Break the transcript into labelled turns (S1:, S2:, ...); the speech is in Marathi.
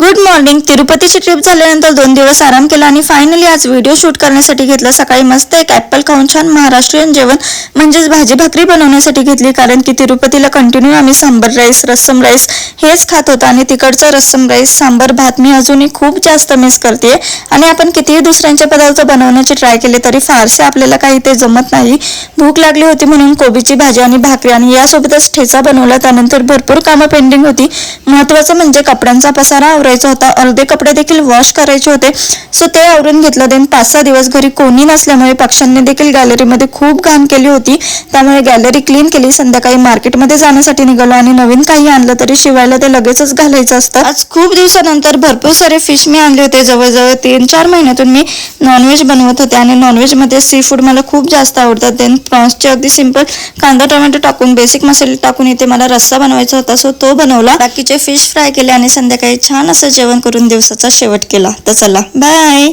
S1: Good morning. तिरुपतीची ट्रिप झाल्यानंतर 2 दिवस आराम केला आणि फायनली आज व्हिडिओ शूट करण्यासाठी घेतला. सकाळी मस्त एक ॲपल खाऊन छान महाराष्ट्रीयन जेवण म्हणजेच भाजी भाकरी बनवण्यासाठी घेतली, कारण की तिरुपतीला कंटिन्यू आम्ही सांबर राईस, रस्सम राईस हेच खात होतो आणि तिकडचं रस्सम राईस, सांबर भात मी अजूनही खूप जास्त मिस करते. आणि आपण कितीही दुसऱ्यांचे पदार्थ बनवण्याची ट्राय केले तरी फारसे आपल्याला काही ते जमत नाही. भूक लागली होती म्हणून कोबीची भाजी आणि भाकरी आणि यासोबतच ठेचा बनवला. त्यानंतर भरपूर कामं पेंडिंग होती. महत्त्वाचं म्हणजे कपड्यांचा पसारा आवरायचा होता. अर्धे कपडे देखील वॉश करायचे होते, सो ते आवरून घेतलं. देन 5-6 दिवस घरी कोणी नसल्यामुळे पक्ष्यांनी देखील गॅलरीमध्ये खूप घाण केली होती, त्यामुळे गॅलरी क्लीन केली. संध्याकाळी मार्केटमध्ये जाण्यासाठी निघालो आणि नवीन काही आणलं तरी शिवायला ते लगेचच घालायचं असतं. आज खूप दिवसानंतर भरपूर सारे फिश मी आणले होते. जवळजवळ 3-4 महिन्यातून मी नॉनव्हेज बनवत होते आणि नॉनव्हेजमध्ये सी फूड मला खूप जास्त आवडतात. देन प्रॉन्सचे अगदी सिंपल कांदा टोमॅटो टाकून बेसिक मसाले टाकून इथे मला रस्सा बनवायचा होता, सो तो बनवला. बाकीचे फिश फ्राय केले आणि संध्याकाळी छान असं जेवण करून दिवसाचा शेवट केला. तर चला बाय.